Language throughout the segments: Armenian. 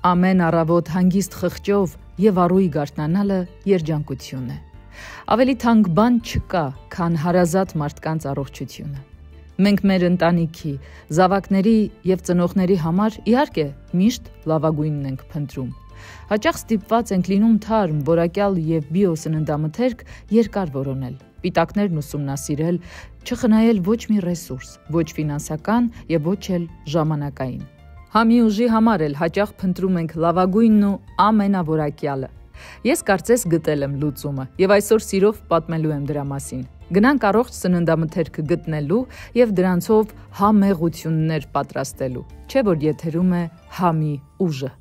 ամեն առավոտ հանգիստ խղճով եւ առուի գարտնանալը երջանկություն է։ Ավելի թանկ բան չկա, քան հարազատ մարդկանց առողջությունը։ Մենք մեր ընտանիքի, զավակների եւ ծնողների համար իհարկե միշտ լավագույնն ենք փնտրում։ Հաճախ ստիպված ենք լինում թարմ, որակյալ եւ բիո սննդամթերք երկար որոնել, պիտակներն ուսումնասիրել, չխնայել ոչ մի ռեսուրս, ոչ ֆինանսական եւ ոչ էլ ժամանակային։ Համի ուժի համար էլ հաճախ փնտրում ենք լավագույնն ու ամենավորակյալը։ Ես կարծես գտել եմ լուծումը եւ այսօր սիրով պատմելու եմ դրա մասին։ Գնանք առողջ սննդամթերքը գտնելու եւ դրանցով համեղություններ պատրաստելու։ Չէ՞ որ եթերում է Համի ուժը։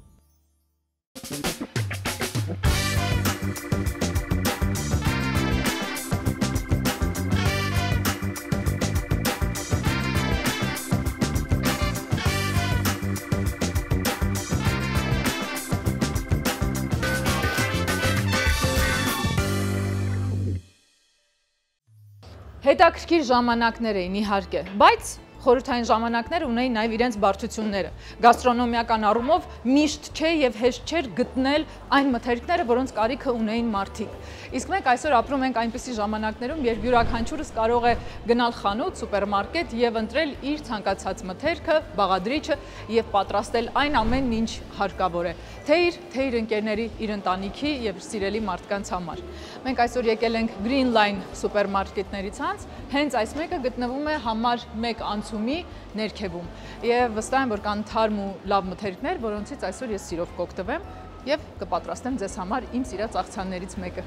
Հետաքրքիր ժամանակներ էին իհարկե, բայց խորհրդային ժամանակներ ունեին նաև իրենց բարդությունները։ Գաստրոնոմիական առումով միշտ չէ եւ հեշտ չէր գտնել այն մթերքները, որոնց կարիքը ունեին մարդիկ։ Իսկ մենք այսօր ապրում ենք այնպիսի ժամանակներում, երբ յուրաքանչյուրս կարող է գնալ խանութ, սուպերմարկետ եւ ընտրել իր ցանկացած մթերքը, բաղադրիչը եւ պատրաստել այն ամենն, ինչ հարկավոր է, թե իր ընկերների, իր ընտանիքի եւ սիրելի մարդկանց համար։ Մենք այսօր եկել ենք Green Line սուպերմարկետների ցանց, հենց այս մեկը գտնվում է համար 1 անցումի ներքևում։ Եվ վստահ եմ, որ կան թարմ ու լավ մթերքներ, որոնցից այսօր ես սիրով կօգտվեմ եւ կպատրաստեմ ձեզ համար իմ սիրած աղցաններից մեկը։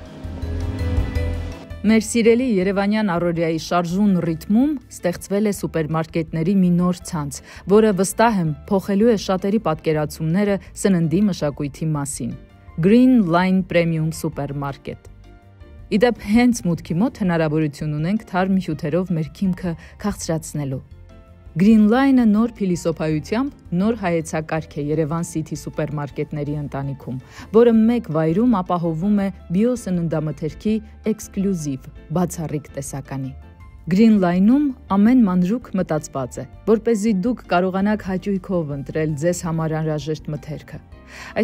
Մեր սիրելի Երևանյան առօրյայի շարժուն ռիթմում ստեղծվել է սուպերմարկետների մի նոր ցանց, որը վստահ եմ փոխելու է շատերի պատկերացումները սննդի մշակույթի մասին։ Green Line Premium Supermarket։ Իդեպ հենց մուտքի մոտ հնարավորություն ունենք թարմ հյութերով մեր քիմքը քաղցրացնելու։ Green Line-ը նոր փիլիսոփայությամբ նոր հայեցակարգ է Երևան City սուպերմարկետների ընտանիքում, որը մեկ վայրում ապահովում է բիո սննդամթերքի էքսկլյուզիվ, բացառիկ տեսականի։ Green Line-ում ամեն մանրուք մտածված է, որպեսզի դուք կարողանաք հաճույքով ընտրել ձեզ համար անհրաժեշտ մթերքը։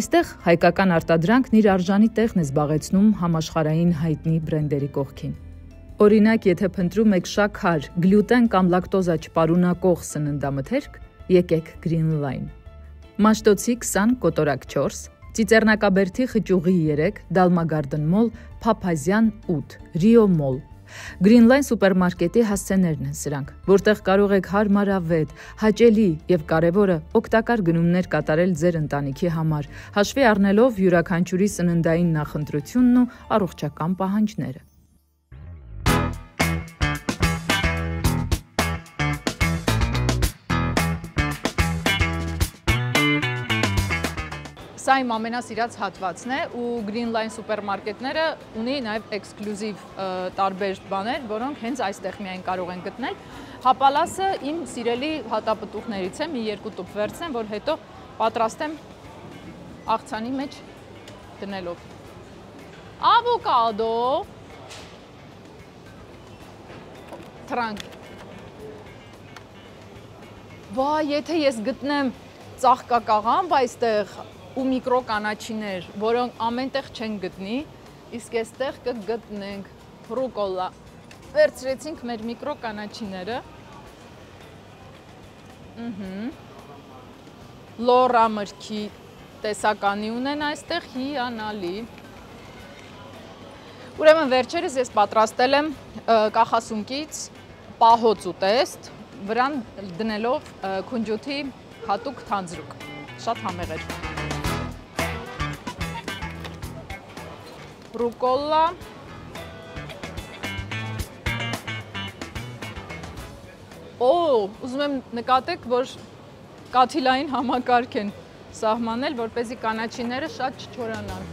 Այստեղ հայկական արտադրանքն իր արժանի տեղն է զբաղեցնում համաշխարհային հայտնի բրենդերի կողքին։ Օրինակ, եթե փնտրում եք շաքար, գլյուտեն կամ լակտոզա չպարունակող սննդամթերք, եկեք Green Line։ Մաշտոցի 20 կոտորակ 4, Ծիծեռնակաբերդի խճուղի 3, Դալմագարդն մոլ, Փափազյան 8, Rio Mall։ Green Line սուպերմարկետի հասցեներն են սրանք, որտեղ կարող եք հարմարավետ, հաճելի եւ կարեւորը օգտակար գնումներ կատարել ձեր ընտանիքի համար, հաշվի առնելով յուրաքանչյուրի սննդային նախընտրությունն ու առողջական պահանջները։ Սա իմ ամենասիրած հատվածն է ու Green Line սուպերմարկետները ունի նաև էքսկլյուզիվ տարբեր բաներ, որոնք հենց այստեղ միայն կարող են գտնել։ Հապալասը իմ սիրելի հատապտուղներից է, մի 2 տուփ վերցնեմ, որ հետո պատրաստեմ աղցանի մեջ դնելով։ Ավոկադո, թրանկ։ Վայ, եթե ես գտնեմ ծաղկակաղամբ այստեղ ու միկրո կանաչիներ, որոնք ամենտեղ չեն գտնի, իսկ այստեղ կգտնենք ռուկոլա։ Վերցրեցինք մեր միկրո կանաչիները։ Լորա մրգի տեսականի ունեն այստեղ հիանալի։ Ուրեմն վերջերս ես պատրաստել եմ կախասունկից պահոց ուտեստ, վրան դնելով քունջութի հատուկ թանձրուկ։ Շատ համեղ էր։ Ռուկոլա, ուզում եմ նկատեք, որ կաթիլային համակարգ են սահմանել, որպեսզի կանաչիները շատ չչորանան։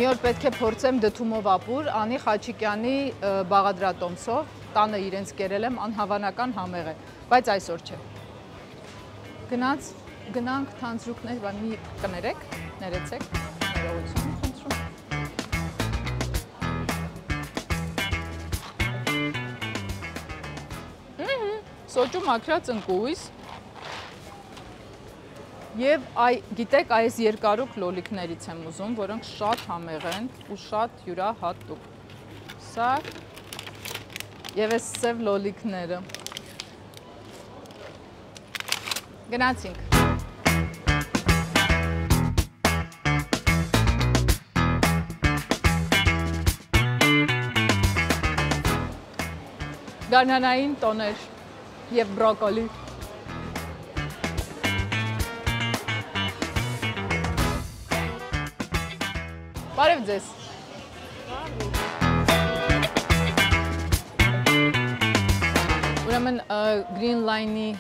Մի օր պետք է փորձեմ դդումով ապուր, Անի Խաչիկյանի բաղադրատոմսով, տանը իրենց կերել եմ, անհավանական համեղ է, բայց այսօր չէ։ Գնաց Գնանք թանձրուկներ, բա մի կներեք, ներեցեք, ներողություն խնդրում։ Սոճու մաքրած ընկույզ եւ գիտեք, այս երկարուկ լոլիկներից եմ ուզում, որոնք շատ համեղ են ու շատ յուրահատուկ։ Սա եւ այս սև լոլիկները։ Գնացինք։ Գարնանային տոներ եւ բրոկոլի։ Բարև ձեզ։ Ուրեմն Green Line-ի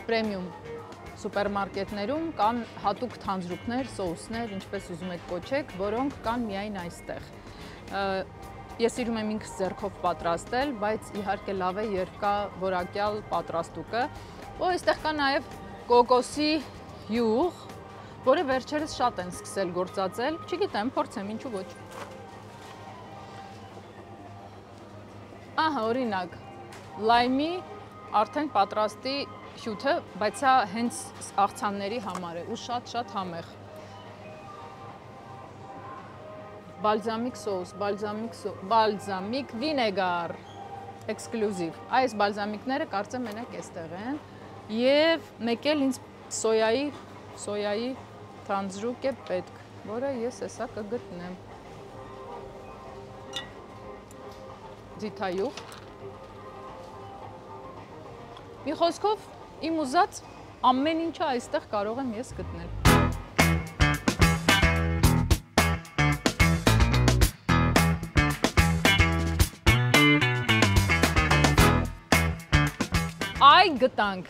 պրեմիում սուպերմարկետներում կան հատուկ թանձրուկներ, սոուսներ, ինչպես ուզում եք կոչեք, որոնք կան միայն այստեղ։ Ես սիրում եմ ինքս ձեռքով պատրաստել, բայց իհարկե լավ է, երբ կա որակյալ պատրաստուկը։ Ու այստեղ կա նաև կոկոսի յուղ, որը վերջերս շատ են սկսել գործածել, չգիտեմ, փորձեմ, ինչու ոչ։ Ահա, օրինակ, լայմի արդեն պատրաստի հյութը, բայց սա հենց աղցանների համար է ու շատ համեղ։ Բալզամիկ սոուս, բալզամիկ վինեգար, էքսկլյուզիվ։ Այս բալզամիկները կարծեմ մենակ էստեղ են և մեկ էլ ինձ սոյայի թանձրուկ է պետք, որը ես հեսա կգտնեմ։ Ձիթայուղ։ Մի խոսքով, իմ ուզած ամեն ինչը այստեղ կարող եմ ես գտնել։ Այ գտանք,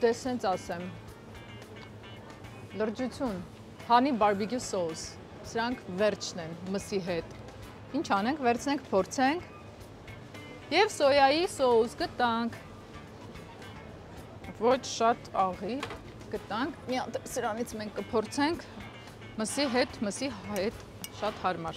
տեսնենց ասեմ, լրջություն, honey barbecue sauce, սրանք վերջն են մսի հետ, ինչ անենք, վերցնենք, փորձենք և սոյայի սոուս գտանք, ոչ շատ աղի գտանք, մի հատ սրանից մենք կփորձենք, մսի հետ շատ հարմար։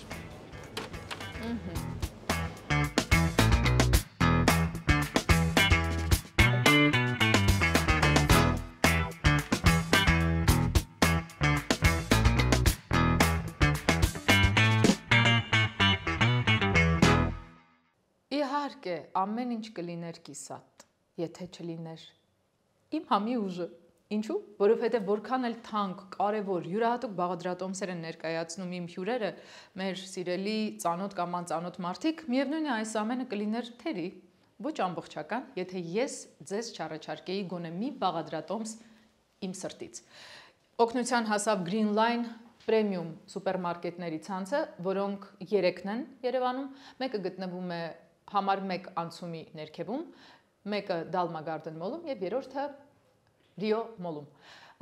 Իհարկե, ամեն ինչ կլիներ կիսատ, եթե չլիներ իմ համի ուժը։ Ինչու՞, որովհետև որքան էլ թանկ, կարևոր, յուրահատուկ բաղադրատոմսեր են ներկայացնում իմ հյուրերը, մեր սիրելի ծանոթ կամ անծանոթ մարդիկ, միևնույն է այս ամենը կլիներ թերի, ոչ ամբողջական, եթե ես ձեզ չառաջարկեի գոնե մի բաղադրատոմս իմ սրտից։ Օգնության հասավ Green Line պրեմիում սուպերմարկետների ցանցը, որոնք 3-ն են Երևանում, մեկը գտնվում է համար 1 անցումի ներքևում, մեկը Dalma Garden Mall-ում և երրորդը Rio Mall-ում։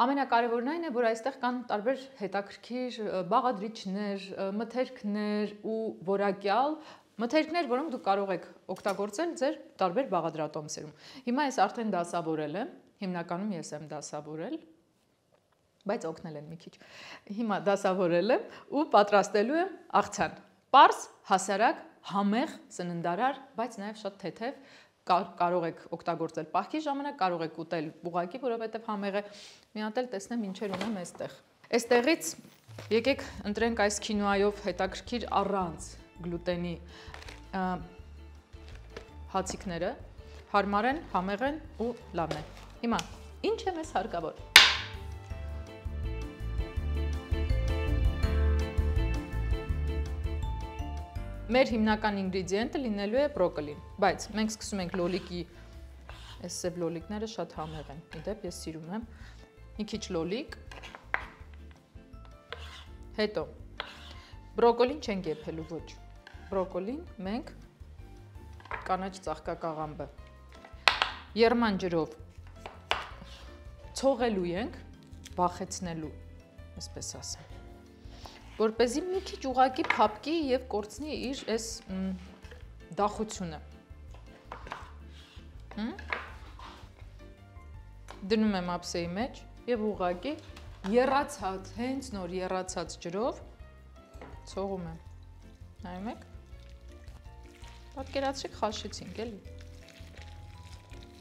Ամենակարևորն այն է, որ այստեղ կան տարբեր հետաքրքիր բաղադրիչներ, մթերքներ ու որակյալ մթերքներ, որոնք դուք կարող եք օգտագործել ձեր տարբեր բաղադրատոմսերում։ Հիմա ես արդեն դասավորել եմ, հիմնականում ես եմ դասավորել, բայց օգնել են մի քիչ։ Հիմա դասավորել եմ ու պատրաստելու եմ աղցան։ Պարզ, հասարակ, համեղ, սննդարար, բայց նաև շատ թեթև, կարող եք օգտագործել պահքի ժամանակ, կարող եք ուտել ուղղակի, որովհետև համեղ է։ Մի հատ էլ տեսնեմ ինչեր ունեմ այստեղ։ Այստեղից եկեք ընտրենք այս քինոայով հետաքրքիր առանց գլուտենի հացիկները, հարմար են, համեղ են ու լավն են։ Հիմա ինչ է մեզ հարկավոր։ Մեր հիմնական ինգրեդիենտը լինելու է բրոկոլին, բայց մենք սկսում ենք լոլիկի, այս սև լոլիկները շատ համեղ են, իդեպ ես սիրում եմ, մի քիչ լոլիկ, հետո բրոկոլին չենք եփելու, ոչ, բրոկոլին մենք կանաչ ծաղկակաղամբը եռման ջրով ցողելու ենք, վախեցնելու, այսպես ասեմ, որպեսզի մի քիչ ուղղակի փափկի և կորցնի իր այս դախությունը։ դնում եմ ափսեի մեջ եւ ուղղակի եռացած, հենց նոր եռացած ջրով ցողում եմ։ Նայում եք։ Պատկերացրեք, խաշեցինք էլի։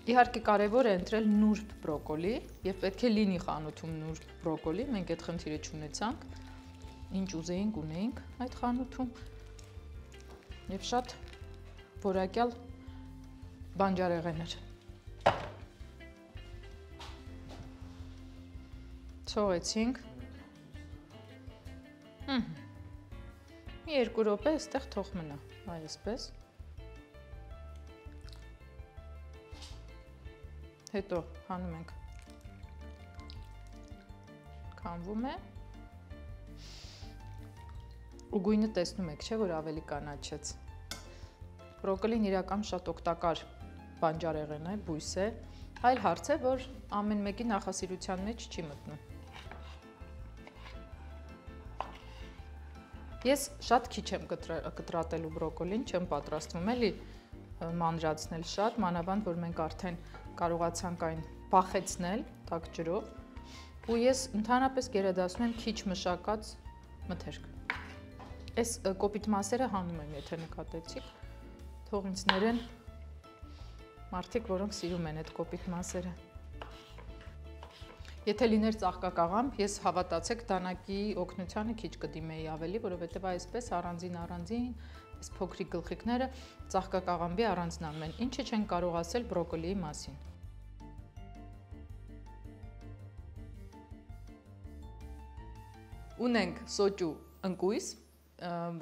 Իհարկե կարևոր է ընտրել նուրբ բրոկոլի եւ պետք է լինի խանութում նուրբ բրոկոլի։ Մենք այդ խնդիրը չունեցանք։ Ինչ ուզեինք, ունեինք այդ խանութում։ Եվ շատ որակյալ բանջարեղեն էր։ Ցողեցինք։ Մի 2 րոպե այստեղ թող մնա, այսպես։ Հետո հանում ենք։ Քամվում է։ Ու գույնը տեսնում եք, չէ՞ որ ավելի կանաչեց։ Բրոկոլին իրական շատ օգտակար բանջարեղեն է, բույս է, այլ հարց է, որ ամեն մեկի նախասիրության մեջ չի մտնում։ Ես շատ քիչ եմ կտրատելու բրոկոլին, չեմ պատրաստվում էլի մանրացնել շատ, մանավանդ որ մենք արդեն կարողացանք այն փախեցնել տաք ջրով, ու ես ընդհանրապես գերադասում եմ քիչ մշակած մթերք։ Այս կոպիտ մասերը հանում եմ, եթե նկատեցիք, թող ինձ ներեն մարդիկ, որոնք սիրում են այդ կոպիտ մասերը։ Եթե լիներ ծաղկակաղամբ, ես հավատացեք դանակի օգնությանը քիչ կդիմեի ավելի, որովհետև այսպես առանձին, այս փոքրիկ գլխիկները ծաղկակաղամբի առանձնանում են, ինչը չեն կարող ասել բրոկոլիի մասին։ Ունենք սոճու ընկույզ,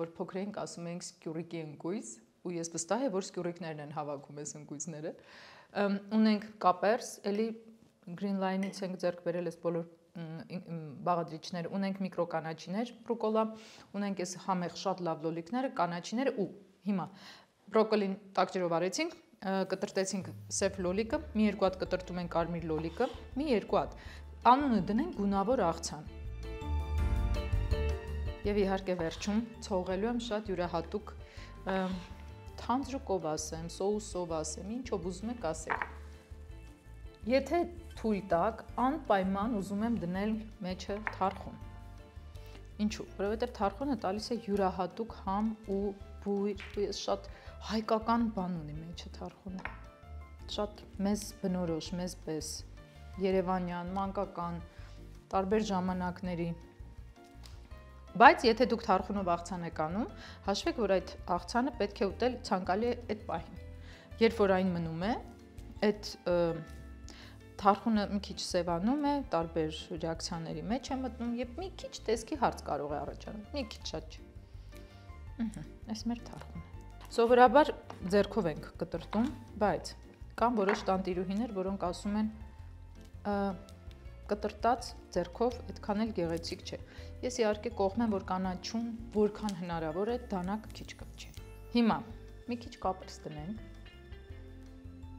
որ փոքր էինք ասում էինք սկյուրիկի ընկույզ, ու ես վստահ եմ, որ սկյուրիկներն են հավաքում այս ընկույզները։ Ունենք կապերս, էլի Green Line-ից ենք ձեռք բերել այս բոլոր բաղադրիչները, ունենք միկրոկանաչիներ, ռուկոլա, ունենք այս համեղ շատ լավ լոլիկները, կանաչիները ու հիմա բրոկոլին տաք ջրով արեցինք, կտրտեցինք սև լոլիկը, մի 2 հատ կտրտում ենք կարմիր լոլիկը, մի 2 հատ, անունը դնենք գունավոր աղցան։ Եվ իհարկե վերջում ցողելու եմ շատ յուրահատուկ թանձրուկով ասեմ, սոուսով ասեմ, ինչով ուզում եք ասեք։ Եթե թույլ տաք, անպայման ուզում եմ դնել մեջը թարխուն։ Ինչու՞, որովհետև թարխունը տալիս է յուրահատուկ համ ու բույր, ու ես շատ հայկական բան ունի մեջը թարխունը։ Շատ մեզ բնորոշ, մեզ պես, երևանյան, մանկական, տարբեր ժամանակների։ Բայց եթե դուք թարխունով աղցան եք անում, հաշվեք, որ այդ աղցանը պետք է ուտել ցանկալի է այդ պահին։ Երբ որ այն մնում է, այդ թարխունը մի քիչ սևանում է, տարբեր ռեակցիաների մեջ է մտնում եւ մի քիչ տեսքի հարց կարող է առաջանալ։ Մի քիչ շատ չէ։ Այս մեր թարխունը։ Սովորաբար ձեռքով ենք կտրտում, բայց կան որոշ տանտիրուհիներ, որոնք ասում են կտրտած ձեռքով այդքան էլ գեղեցիկ չէ։ Ես իհարկե կողմ եմ, որ կանաչում որքան հնարավոր է դանակ քիչ կպչի։ Հիմա մի քիչ կապերս դնենք։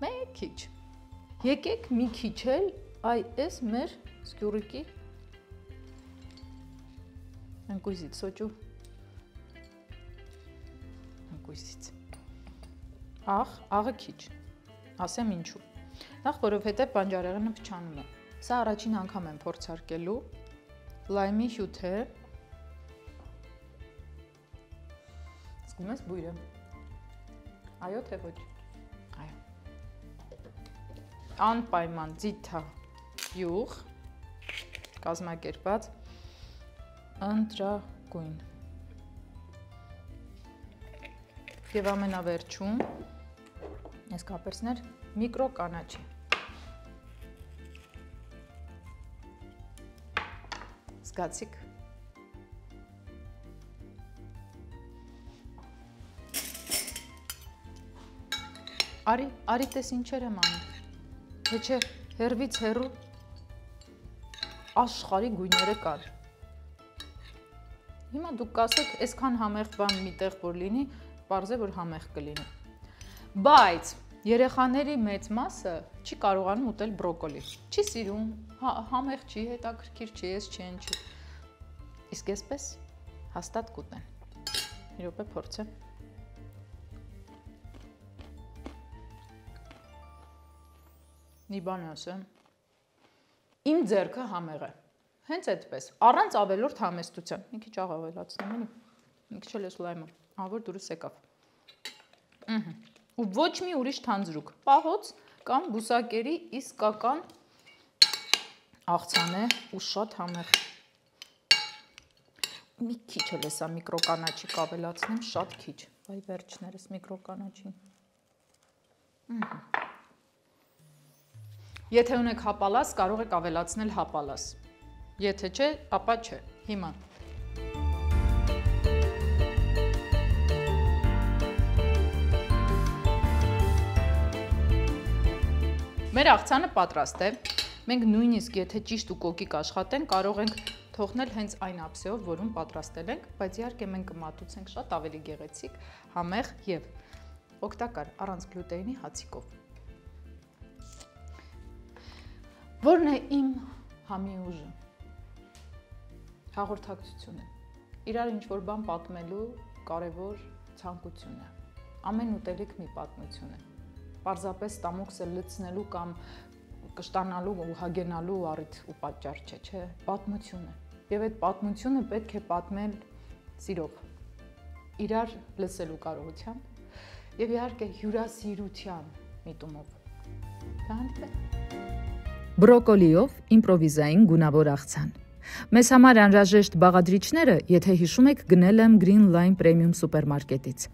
Մեկ քիչ։ Եկեք մի քիչ էլ այս մեր սկյուրիկի ընկույզից, սոճու ընկույզից։ Աղը քիչ, ասեմ ինչու։ Նախ որովհետև բանջարեղենը փչանում է։ Սա առաջին անգամ եմ փորձարկելու, լայմի հյութ է։ Զգում ես բույրը։ Այո թե ոչ։ Այո։ Անպայման ձիթա յուղ, կազմակերպած ընտրագույն։ Եվ ամենավերջում այս կապերսներ միկրո կանաչի։ Զգացիք։ Արի տես ինչեր եմ անում։ Թե չէ հերվից հեռու աշխարհի գույները կան։ Հիմա դուք կասեք, այսքան համեղ բան միտեղ որ լինի, պարզ է որ համեղ կլինի։ Բայց երեխաների մեծ մասը չի կարողանում ուտել բրոկոլի։ Չի սիրում, համեղ չի, հետաքրքիր չի, ես չեն չի։ Իսկ այսպես հաստատ կուտեն։ Մի րոպե փորձեմ։ Մի բան ասեմ, Իմ ձեռքը համեղ է։ Հենց այդպես, առանց ավելորդ համեստության։ Մի քիչ ավելացնեմ, էլի։ Մի քիչ էլ էս լայմը, որ դուրս եկավ։ Ու ոչ մի ուրիշ թանձրուկ։ Պահոց կամ բուսակերի իսկական աղցան է ու շատ համեղ։ Մի քիչ էլ էսա միկրոկանաչիկ ավելացնեմ, շատ քիչ։ Վայ վերջներս միկրոկանաչին։ Եթե ունեք հապալաս, կարող եք ավելացնել հապալաս։ Եթե չէ, ապա չէ։ Հիմա մեր աղցանը պատրաստ է։ Մենք նույնիսկ եթե ճիշտ ու կոկիկ աշխատենք, կարող ենք թողնել հենց այն ափսեով, որում պատրաստել ենք, բայց իհարկե մենք կմատուցենք շատ ավելի գեղեցիկ, համեղ եւ օգտակար առանց գլյուտենի հացիկով։ Որն է իմ համի ուժը։ Հաղորդակցությունը։ Իրար ինչ-որ բան պատմելու կարևոր ցանկություն է։ Ամեն ուտելիք մի պատմություն է։ Պարզապես տամոքսը լցնելու կամ կշտանալու ու հագենալու առիթ ու պատճառ չէ, չէ, պատմություն է։ Եվ այդ պատմությունը պետք է պատմել սիրով, իրար լսելու կարողությամբ եւ իհարկե հյուրասիրության միտումով։ Բրոկոլիով իմպրովիզային գունավոր աղցան։ Մեզ համար անհրաժեշտ բաղադրիչները, եթե հիշում եք, գնել եմ Green Line Premium սուպերմարկետից։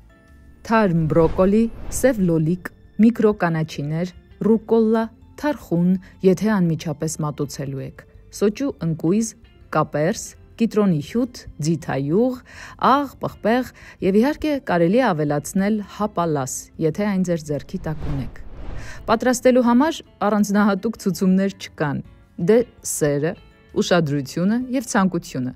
Թարմ բրոկոլի, սև լոլիկ, միկրոկանաչիներ, ռուկոլլա, թարխուն, եթե անմիջապես մատուցելու եք, սոճու ընկույզ, կապերս, կիտրոնի հյութ, ձիթայուղ, աղ, պղպեղ եւ իհարկե կարելի է ավելացնել հապալաս, եթե այն ձեր ձեռքի տակ ունեք։ Պատրաստելու համար առանձնահատուկ ցուցումներ չկան։ Դե սերը, ուշադրությունը եւ ցանկությունը։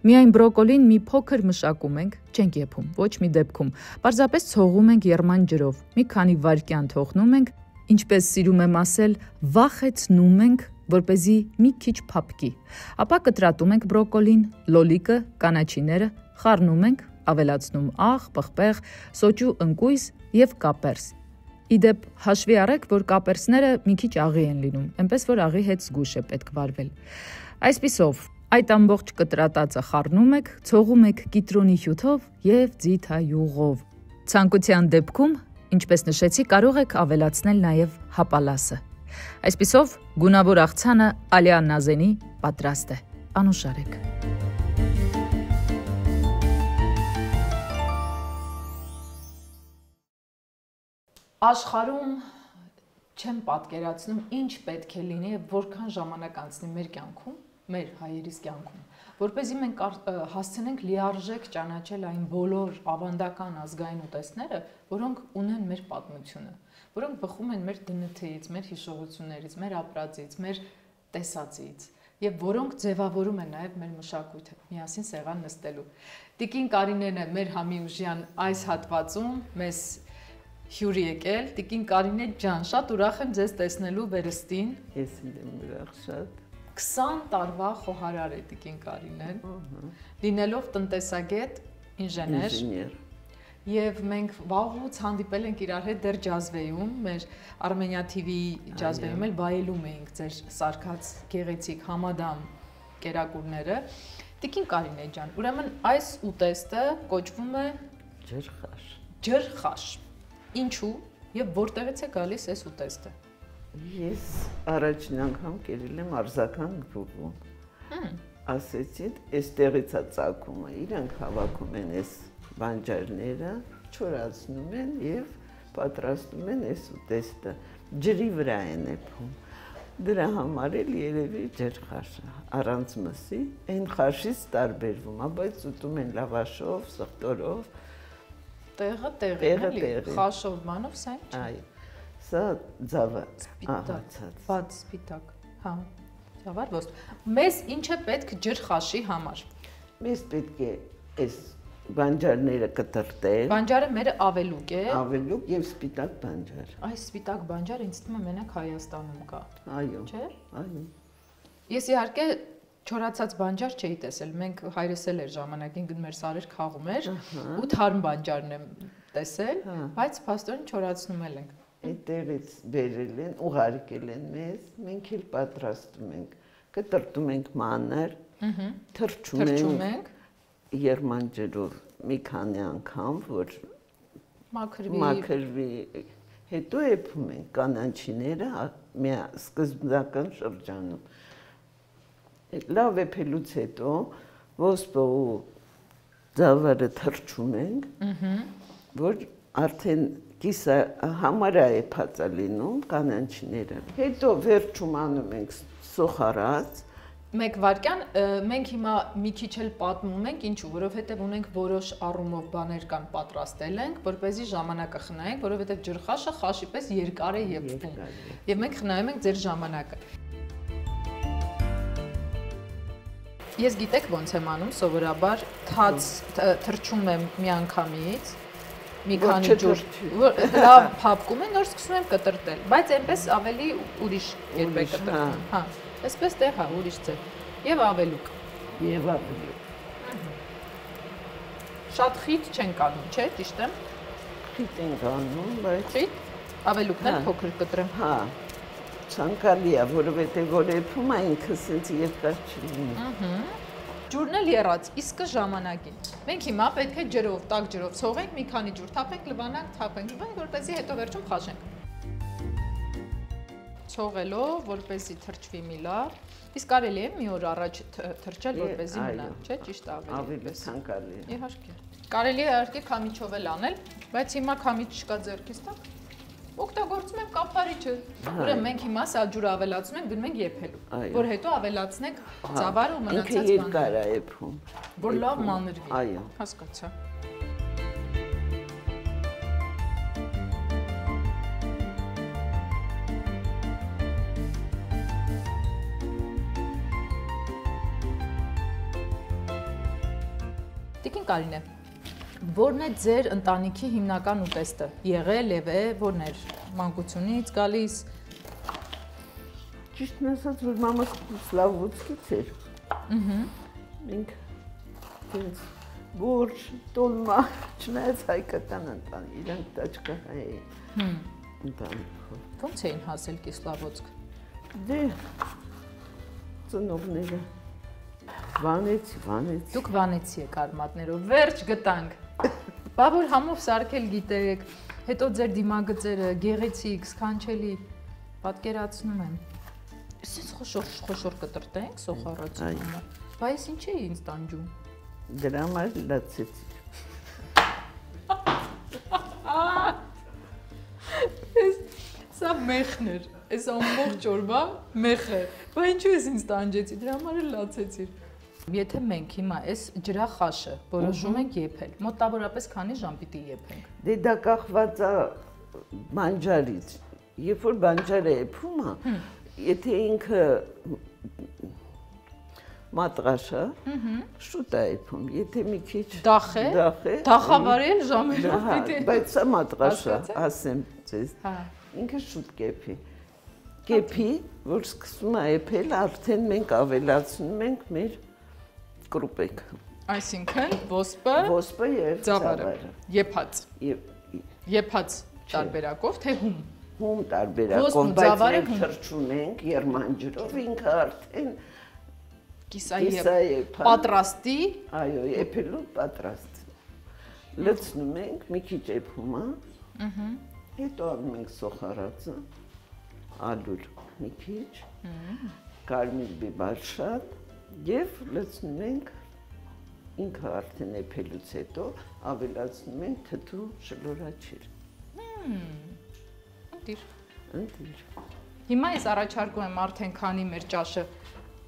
Միայն բրոկոլին մի փոքր մշակում ենք, չենք եփում, ոչ մի դեպքում։ Պարզապես ցողում ենք եռման ջրով, մի քանի վայրկյան թողնում ենք, ինչպես սիրում եմ ասել, վախեցնում ենք, որպեսզի մի քիչ փափկի։ Ապա կտրատում ենք բրոկոլին, լոլիկը, կանաչիները, խառնում ենք, ավելացնում աղ, պղպեղ, սոճու ընկույզ եւ կապերս։ Իդեպ հաշվի առեք, որ կապերսները մի քիչ աղի են լինում, այնպես որ աղի հետ զգույշ է պետք վարվել։ Այսպիսով, այդ ամբողջ կտրատածը խառնում եք, ցողում եք կիտրոնի հյութով եւ ձիթայուղով։ Ցանկության դեպքում, ինչպես նշեցի, կարող եք ավելացնել նաեւ հապալասը։ Այսպիսով, գունավոր աղցանը Ալիա Նազենի պատրաստ է։ Անուշարեք։ Աշխարհում չեմ պատկերացնում ինչ պետք է լինի եւ որքան ժամանակ անցնի մեր կյանքում, մեր հայերիս կյանքում, որպեսզի մենք հասցնենք լիարժեք ճանաչել այն բոլոր ավանդական ազգային ուտեստները, որոնք ունեն մեր պատմությունը, որոնք բխում են մեր ԴՆԹ-ից, մեր հիշողություններից, մեր ապրածից, մեր տեսածից եւ որոնք ձևավորում են նաեւ մեր մշակույթը միասին սեղան նստելու։ Տիկին Կարինեն է մեր համի ուժյան այս հատվածում մեզ հյուր եկել, Տիկին Կարինե ջան, շատ ուրախ եմ ձեզ տեսնելու վերստին։ Ես եմ ուրախ շատ։ 20 տարվա խոհարար է Տիկին Կարինեն, լինելով տնտեսագետ, ինժեներ։ Եվ մենք վաղուց հանդիպել ենք իրար հետ դեռ ջազվեյում, մեր Armenia TV-ի ջազվեյում էլ վայելում էինք ձեր սարքած գեղեցիկ համադամ կերակուրները։ Տիկին Կարինե ջան, ուրեմն այս ուտեստը կոչվում է ջրխաշ։ Ջրխաշ։ Ինչու եւ որտեղից է գալիս այս ուտեստը։ Ես առաջին անգամ կերել եմ արձական գրուպում։ Ասեցին, այստեղից է ծագումը, իրանք հավաքում են այս բանջարները, չորացնում են եւ պատրաստում են այս ուտեստը։ Ջրի վրա են եփում։ Դրա համար էլ երևի ջրխաշը, առանց մսի, այն խաշից տարբերվում, բայց ուտում են լավաշով, սխտորով։ Տեղը էլի, խաշով, մանով, սա ինչ։ Այո, սա ձավը, բաց սպիտակ, հա, ձավար ոստ։ Մեզ ինչ է պետք ջրխաշի համար։ Մեզ պետք է այս բանջարները կտրտել։ Բանջարը մերը ավելուկ է։ Ավելուկ եւ սպիտակ բանջար։ Այս սպիտակ բանջարը ինձ թվում է մենակ Հայաստանում կա։ Այո։ Չէ՞։ Այո։ Ես իհարկե չորացած բանջար չէի տեսել։ Մենք հայրս էլ էր ժամանակին գնում էր սարեր խաղում էր ու թարմ բանջարն եմ տեսել, բայց փաստորեն չորացնում էլ ենք։ Այդտեղից բերել են, ուղարկել են մեզ, մենք էլ պատրաստում ենք։ կտրտում ենք մանր, թրջում ենք երմանջերով մի քանի անգամ, որ մաքրվի, հետո եփում ենք կանաչիները մի սկզբնական շրջանում։ Լավ եփելուց հետո ոսպը ու ձավարը թրջում ենք, որ արդեն կիսա համարյա եփած է լինում կանաչիները։ Հետո վերջում անում ենք սոխարած։ Մեկ վարքյան, մենք հիմա մի քիչ էլ պատմում ենք, ինչու, որովհետև ունենք որոշ առումով բաներ կան պատրաստել ենք, որպեսզի ժամանակը խնայենք, որովհետև ջրխաշը խաշի պես երկար է եփվում։ Եվ մենք խնայում ենք ձեր ժամանակը։ Ես գիտեք ոնց եմ անում, սովորաբար թաց թրջում եմ մի անգամից, մի քանի ջուր, լավ փափկում եմ, նոր սկսում եմ կտրտել, բայց այնպես ավելի ուրիշ երբ է կտրտում, հա, այսպես դե հա, ուրիշ ձև, եւ ավելուկ։ Շատ խիտ չենք անում, չէ, ճիշտ եմ։ Խիտ ենք անում, բայց խիտ, ավելուկն էլ փոքր կտրեմ։ Հա, ցանկալի է, որովհետեւ որ եփում է ինքը սենց երկար չլինի։ Ջուրն էլ եռած, իսկ ժամանակին։ Մենք հիմա պետք է ջրով, տաք ջրով ցողենք, մի քանի ջուր թափենք, լվանանք, թափենք, որպեսզի հետո վերջում խաշենք։ Ցողելով, որպեսզի թրջվի մի լավ։ Իսկ կարելի է մի օր առաջ թրջել, որպեսզի մնա, չէ՞, ճիշտ ավելի ցանկալի է։ Իհարկե։ Կարելի է իհարկե քամիչով էլ անել, բայց հիմա քամիչ չկա ձեռքից տակ։ Օգտագործում եմ կափարիչը։ Ուրեմն մենք հիմա սա ջուրը ավելացնում ենք, գնում ենք եփելու, որ հետո ավելացնենք ծավալը ու մնացած բանը։ Ինքը երկար է եփում։ Որ լավ մանրվի։ Այո։ Հասկացա։ Տիկին Կարինե, որն է ձեր ընտանիքի հիմնական ուտեստը։ Եղել է, որն էր մանկությունից գալիս։ Ճիշտն ասած, որ մամաս Սլավոդսկից էր։ Մենք տենց բուրջ, տոլմա, չնայած հայկական ընտանիք, իրանք տաճկահայ էին ընտանիքով։ Ոնց էին հասել Կիսլավոդսկ։ Դե ծնողները Վանեցի։ Դուք Վանեցի եք արմատներով, վերջ գտանք։ Բա որ համով սարքել գիտեք, հետո ձեր դիմագծերը գեղեցիկ, սքանչելի, պատկերացնում եմ։ Այսպես խոշոր կտրտենք սոխարացումը։ Բայց ինչ է ինձ տանջում։ Դրա համար լացեցի։ Սա մեխն էր, այս ամբողջ օրվա մեխը։ Բա ինչու ես ինձ տանջեցի, դրա համար էլ լացեցի։ Եթե մենք հիմա այս ջրախաշը որոշում ենք եփել, մոտավորապես քանի ժամ պիտի եփենք։ Դե դա կախված է բանջարից։ Երբ որ բանջարը եփում է, եթե ինքը մատրաշ է, շուտ է եփում։ Եթե մի քիչ դախ է, դախավարել ժամերով պիտի։ Բայց սա մատրաշ է, ասեմ ձեզ։ Ինքը շուտ կեփի։ Կեփի, որ սկսում է եփել, արդեն մենք ավելացնում ենք մեր կրուպեք։ Այսինքն ոսպը եւ ծավալը եփած տարբերակով թե հում։ Հում տարբերակով, բայց մենք թրջում ենք երմանջրով, ինքը արդեն կիսայեպ պատրաստի։ Այո, եփելու պատրաստ։ Լցնում ենք, մի քիչ եփում է։ Հետո անում ենք սոխարածը, ալուր մի քիչ, կարմիր բիբար շատ եւ լցնում ենք, ինքը արդեն եփելուց հետո ավելացնում ենք թթու շլորաչիր։ Ընտիր։ Հիմա ես առաջարկում եմ արդեն քանի մեր ճաշը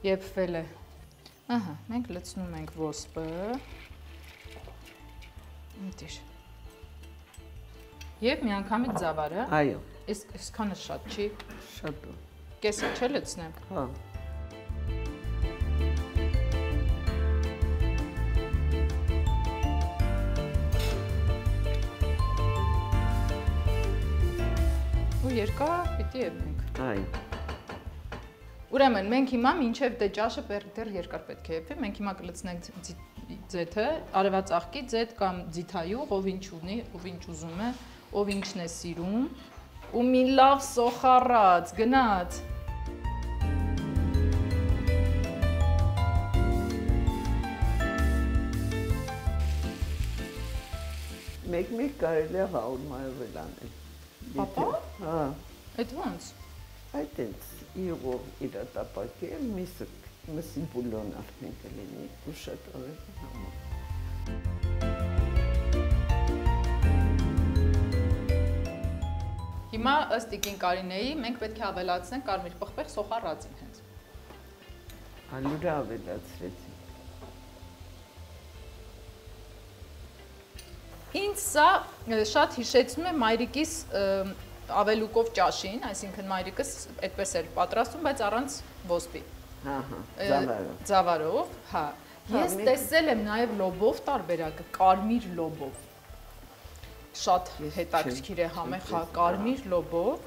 եփվել է։ Ահա, մենք լցնում ենք ոսպը։ Ընտիր։ Եվ միանգամից ձավարը։ Այո։ Այսքանը շատ չի։ Շատ է։ Կեսը չէ լցնեմ։ Հա։ Ու երկար պիտի եփենք։ Այո։ Ուրեմն մենք հիմա մինչև դե ճաշը դեռ երկար պետք է եփվի, մենք հիմա կլցնենք ձեթը, արևածաղկի ձեթ կամ ձիթայու, ով ինչ ունի, ով ինչ ուզում է, ով ինչն է սիրում, ու մի լավ սոխարած, գնաց։ մեկ կարելի է 100 մայով էլ անել։ Ապա։ Հա։ Այդ ոնց։ Այդտենց իղով իրա տապակել, միսի բուլոն արդեն կլինի, ու շատ օրեր համար։ Հիմա ըստ Տիկին Կարինեի մենք պետք է ավելացնենք կարմիր պղպեղ սոխառածին հենց։ Ալուրը ավելացրեցի։ Ինձ սա շատ հիշեցնում է մայրիկիս ավելուկով ճաշին, այսինքն մայրիկս այդպես էր պատրաստում, բայց առանց ոսպի։ Ձավարով, հա։ Ես տեսել եմ նաև լոբով տարբերակը, կարմիր լոբով։ Շատ հետաքրքիր է համեղ, հա, կարմիր լոբով,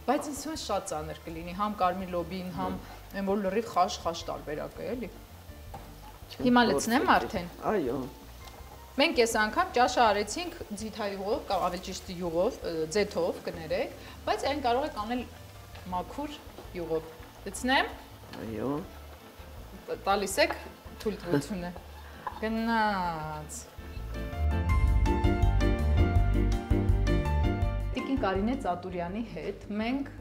բայց ինձ թվում է շատ ծանր կլինի, համ կարմիր լոբին, համ այն որ լրիվ խաշ տարբերակ է, էլի։ Հիմա լցնեմ արդեն։ Այո։ Մենք այս անգամ ճաշը արեցինք ձիթայյուղով, կամ ավելի ճիշտ յուղով, ձեթով կներեք, բայց այն կարող եք անել մաքուր յուղով։ Լցնեմ։ Այո։ Տալիս եք թույլտվությունը։ Գնաց։ Տիկին Կարինե Ծատուրյանի հետ մենք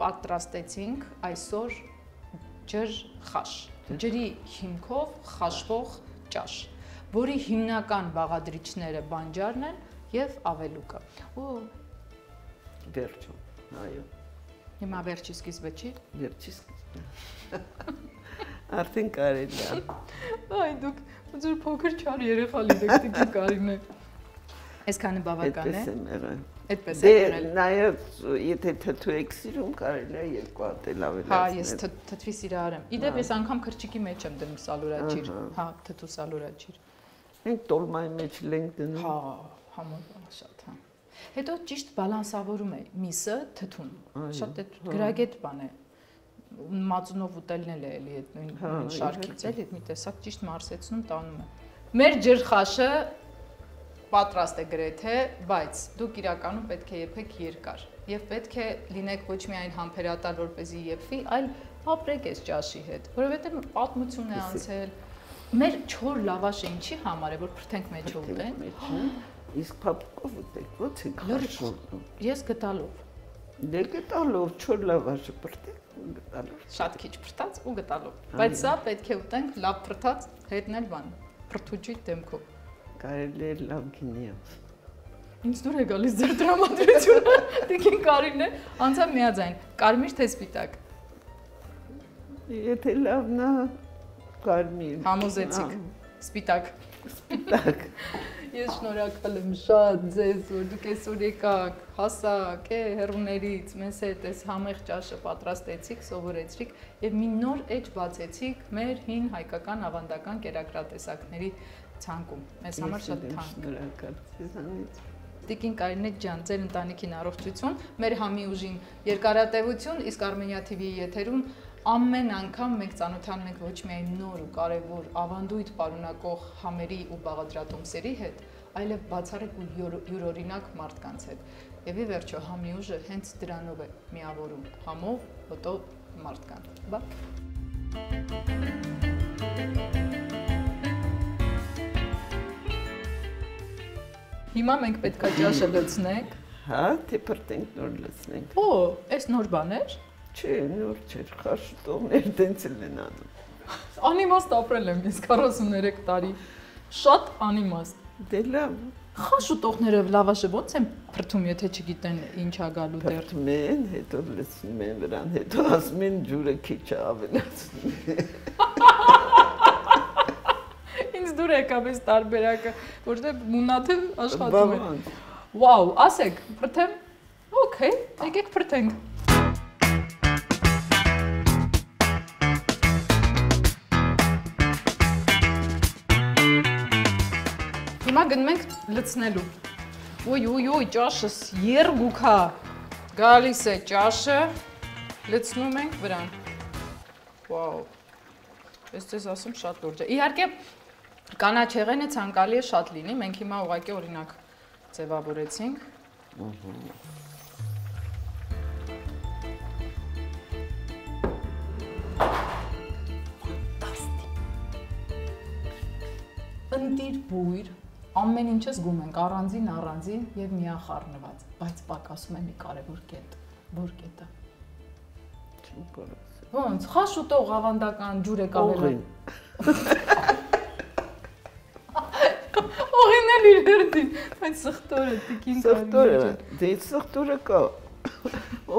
պատրաստեցինք այսօր ջրխաշ, ջրի հիմքով խաշվող ճաշ, որի հիմնական բաղադրիչները բանջարն են եւ ավելուկը։ Վերջո, այո։ Հիմա վերջի սկիզբը չի։ Վերջի սկիզբը։ Արդեն կարելի է։ Այ դուք ձեր փոքր չար երեխա լինեք Տիկին Կարինե։ Այսքանը բավական է։ Այդպես եմ եղել։ Այդպես է եղել։ Նաև եթե թթու եք սիրում, կարելի է երկու հատ էլ ավելացնել։ Հա, ես թթվի սիրահար եմ։ Իդեպ ես անգամ քրճիկի մեջ եմ դնում սալորաճիր։ Հա, թթու սալորաճիր։ Մենք տոլմայի մեջ ենք դնում։ Հա, համոզվա շատ, հա։ Հետո ճիշտ բալանսավորում է միսը թթուն։ Շատ այդ գրագետ բան է։ Մածունով ուտելն էլ է էլի այդ նույն շարքից էլի մի տեսակ ճիշտ մարսեցնում տանում է։ Մեր ջրխաշը պատրաստ է գրեթե, բայց դուք իրականում պետք է եփեք երկար եւ պետք է լինեք ոչ միայն համբերատար, որպեսզի եփվի, այլ ապրեք այս ճաշի հետ, որովհետեւ պատմություն է անցել։ Մեր չոր լավաշը ինչի համար է, որ փրթենք մեջը ուտենք։ Իսկ փափկով ուտեք, ո՞ց եք խաշում։ Ես գտալով։ Դե գտալով չոր լավաշը փրթեք ու գտալով։ Շատ քիչ փրթած ու գտալով։ Բայց սա պետք է ուտենք լավ փրթած, հետն էլ բան, փրթուճի դեմքով։ Կարելի է լավ գինիով։ Ինձ դուր է գալիս ձեր տրամադրությունը, Տիկին Կարինե, անցավ միաձայն, կարմիր թե սպիտակ։ Եթե լավն է, կարմիր։ Համոզեցիք, սպիտակ։ Սպիտակ։ Ես շնորհակալ եմ շատ ձեզ, որ դուք այսօր եկաք, հասակ, հեռուներից, մեզ հետ այս համեղ ճաշը պատրաստեցիք, սովորեցրիք եւ մի նոր էջ բացեցիք մեր հին հայկական ավանդական կերակրատեսակների ցանկում։ Մեզ համար շատ թանկ։ Շնորհակալ ձեզանից։ Տիկին Կարինե ջան, ձեր ընտանիքին առողջություն, մեր համի ուժին երկարատևություն, իսկ Armenia TV-ի եթերում ամեն անգամ մենք ծանոթանում ենք ոչ միայն նոր ու կարևոր ավանդույթ պարունակող համերի ու բաղադրատոմսերի հետ, այլև բացառիկ ու յուրօրինակ մարդկանց հետ։ Եվ ի վերջո համի ուժը հենց դրանով է միավորում համով, հոտով մարդկան։ Բա։ Հիմա մենք պետք է ճաշը լցնենք։ Հա, թե փրտենք նոր լցնենք։ Օ, այս նոր բան էր։ Չէ, նոր չէ, խաշտողներ տենց էլ են անում։ Անիմաստ ապրել եմ ես 43 տարի։ Շատ անիմաստ։ Դե լավ։ Խաշուտողները լավաշը ո՞նց են փրթում, եթե չգիտեն ինչ ա գալու դեռ։ Փրթում են, հետո լցնում են վրան, հետո ասում են ջուրը քիչ է ավելացնում։ Ինձ դուր եկավ այս տարբերակը, որտեղ մունաթը աշխատում է։ Վաու, ասեք, փրթեմ։ Okay, եկեք փրթենք։ Հիմա գնում ենք լցնելու։ Ոյ, ճաշս երգուքա։ Գալիս է ճաշը, լցնում ենք վրան։ Վաու։ Ես ձեզ ասում շատ լուրջ է։ Իհարկե կանաչեղենը ցանկալի է շատ լինի, մենք հիմա ուղղակի օրինակ ձևավորեցինք։ Ընտիր բույր, ամեն ինչը զգում ենք առանձին եւ միախառնված, բայց պակասում է մի կարևոր կետ, որ կետը։ Ոնց խաշ ուտող ավանդական ջուր եք ավել։ Օղին էլ իր հերթին, բայց սխտորը տիկին կարի։ Սխտորը, դե սխտորը կա,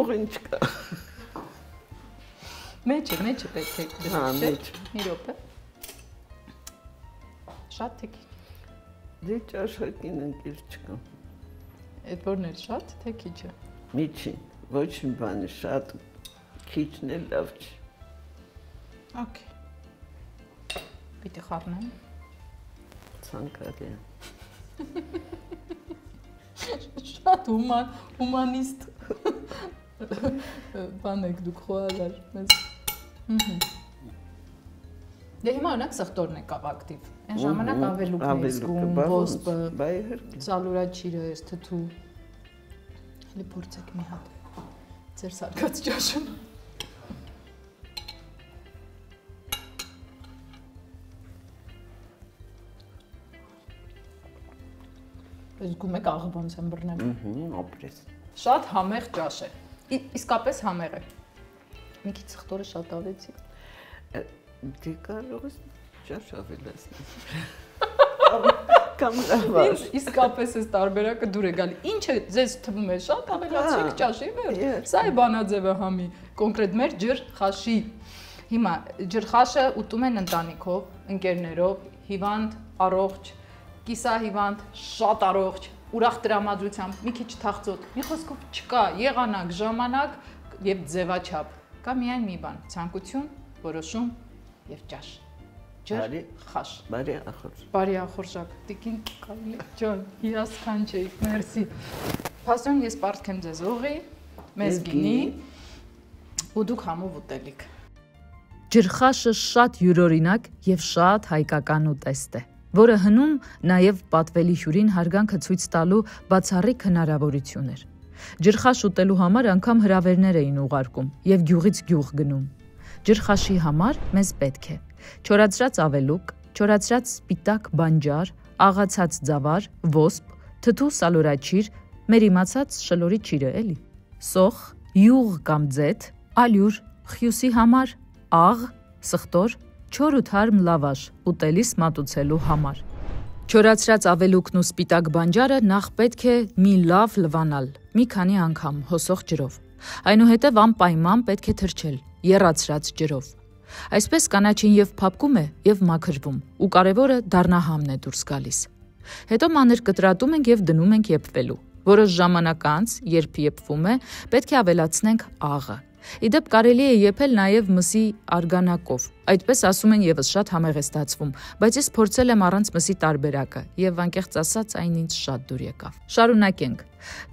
օղին չկա։ Մեջը պետք է դրել, չէ՞։ Մեջ։ Մի րոպե։ Շատ թեքիչ։ Դե ճաշակին ընկեր չկա։ Այդ որն էր շատ թեքիչը։ Միջին, ոչ մի բանը շատ քիչն էլ լավ չի։ Okay։ Պիտի խառնեմ։ Ցանկալի է։ Շատ հումանիստ բան եք դուք խոհարար մեզ։ Դե հիմա օրինակ սխտորն եկավ ակտիվ։ Այն ժամանակ ավելուկն է զգում, ոսպը, սալուրաչիրը, թթու։ Հələ փորձեք մի հատ։ Ձեր սարկած ճաշում։ Զգում եք աղը ոնց եմ բռնել։ Ապրես։ Շատ համեղ ճաշ է։ Իսկապես համեղ է։ Մի քիչ սխտորը շատ ավեցի։ Դե կարող ես ճաշ ավելացնել։ Կամ լավ։ Իսկապես այս տարբերակը դուր է գալի։ Ինչը ձեզ թվում է շատ ավելացրեք ճաշի վեր։ Սա է բանաձևը համի, կոնկրետ մեր ջրխաշի։ Հիմա ջրխաշը ուտում են ընտանիքով, ընկերներով, հիվանդ, առողջ, կիսահիվանդ, շատ առողջ, ուրախ տրամադրությամբ, մի քիչ թախծոտ, մի խոսքով չկա եղանակ, ժամանակ եւ ձևաչափ։ Կա միայն մի բան՝ ցանկություն, որոշում եւ ճաշ։ Ջրխաշ։ Բարի ախորժ։ Բարի ախորժակ։ Տիկին կարելի ջան, հիասքանչեիք, մերսի։ Փաստորեն ես պարտք եմ ձեզ օղի, մեզ գինի ու դուք համով ուտելիք։ Ջրխաշը շատ յուրօրինակ եւ շատ հայկական ուտեստ է, որը հնում նաև պատվելի հյուրին հարգանքը ցույց տալու բացառիկ հնարավորություն էր։ Ջրխաշ ուտելու համար անգամ հրավերներ էին ուղարկում եւ գյուղից գյուղ գնում։ Ջրխաշի համար մեզ պետք է չորացրած ավելուկ, չորացրած սպիտակ բանջար, աղացած ձավար, ոսպ, թթու սալորաչիր, մեր իմացած շլորի ճիրը էլի, սոխ, յուղ կամ ձեթ, ալյուր, խյուսի համար, աղ, սխտոր, չոր ու թարմ լավաշ ուտելիս մատուցելու համար։ Չորացրած ավելուկն ու սպիտակ բանջարը նախ պետք է մի լավ լվանալ, մի քանի անգամ հոսող ջրով։ Այնուհետև անպայման պետք է թրջել, եռացրած ջրով։ Այսպես կանաչին եւ փափկում է եւ մաքրվում, ու կարևորը դառնահամն է դուրս գալիս։ Հետո մանր կտրատում ենք եւ դնում ենք եփվելու։ Որոշ ժամանակ անց, երբ եփվում է, պետք է ավելացնենք աղը։ Իդեպ կարելի է եփել նաև մսի արգանակով։ Այդպես ասում են եւս շատ համեղ է ստացվում, բայց ես փորձել եմ առանց մսի տարբերակը եւ անկեղծ ասած այն ինձ շատ դուր եկավ։ Շարունակենք։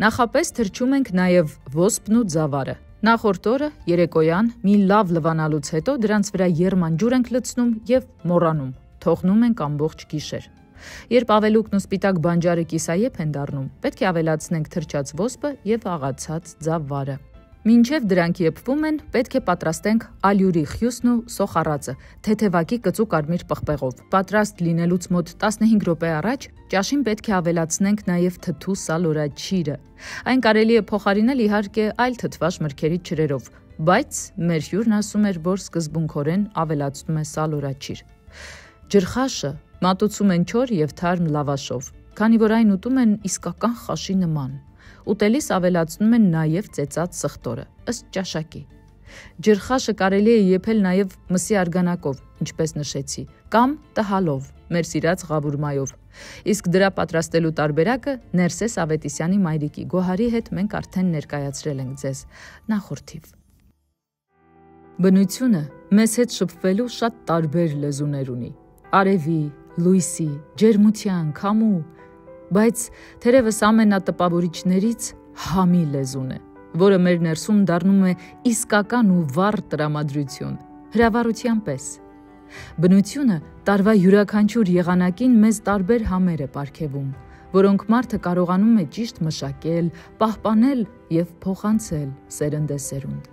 Նախապես թրջում ենք նաև ոսպն ու ձավարը։ Նախորդ օրը երեկոյան մի լավ լվանալուց հետո դրանց վրա եռման ջուր ենք լցնում եւ մոռանում, թողնում ենք ամբողջ գիշեր։ Երբ ավելուկն ու սպիտակ բանջարը կիսաեփ են դառնում, պետք է ավելացնենք թրջած ոսպը եւ աղացած ձավարը։ Մինչև դրանք եփվում են, պետք է պատրաստենք ալյուրի խյուսն ու սոխառածը, թեթևակի կծու կարմիր պղպեղով։ Պատրաստ լինելուց մոտ 15 րոպե առաջ ճաշին պետք է ավելացնենք նաև թթու սալորաչիրը։ Այն կարելի է փոխարինել իհարկե այլ թթվաշ մրգերի ջրերով, բայց մեր հյուրն ասում էր, որ սկզբունքորեն ավելացնում է սալորաչիր։ Ջրխաշը մատուցում են չոր եւ թարմ լավաշով, քանի որ այն ուտում են իսկական խաշի նման։ Ուտելիս ավելացնում են նաև ծեծած սխտորը, ըստ ճաշակի։ Ջրխաշը կարելի է եփել նաև մսի արգանակով, ինչպես նշեցի, կամ տհալով, մեր սիրած ղավուրմայով։ Իսկ դրա պատրաստելու տարբերակը Ներսես Ավետիսյանի մայրիկի Գոհարի հետ մենք արդեն ներկայացրել ենք ձեզ նախորդ թիվ։ Բնությունը մեզ հետ շփվելու շատ տարբեր լեզուներ ունի՝ արևի, լույսի, ջերմության, քամու, բայց թերևս ամենատպավորիչներից համի լեզուն է, որը մեր ներսում դառնում է իսկական ու վառ տրամադրություն, հրավառության պես։ Բնությունը տարվա յուրաքանչյուր եղանակին մեզ տարբեր համեր է պարգևում, որոնք մարդը կարողանում է ճիշտ մշակել, պահպանել եւ փոխանցել սերնդեսերունդ։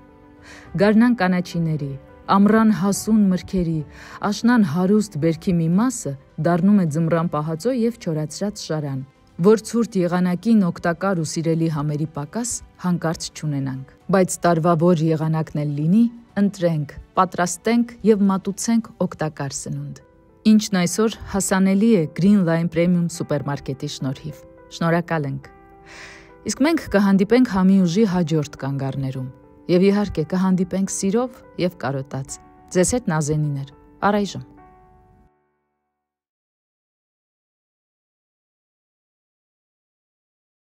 Գարնան կանաչիների, ամռան հասուն մրգերի, աշնան հարուստ բերքի մի մասը դառնում է ձմռան պահածո եւ չորացրած շարան, որ ցուրտ եղանակին օգտակար ու սիրելի համերի պակաս հանկարծ չունենանք։ Բայց տարվա որ եղանակն էլ լինի, ընտրենք, պատրաստենք եւ մատուցենք օգտակար սնունդ։ Ինչն այսօր հասանելի է Green Line Premium սուպերմարկետի շնորհիվ։ Շնորհակալ ենք։ Իսկ մենք կհանդիպենք համի ուժի հաջորդ կանգառներում եւ իհարկե կհանդիպենք սիրով եւ կարոտած։ Ձեզ հետ Նազենին էր։ Առայժմ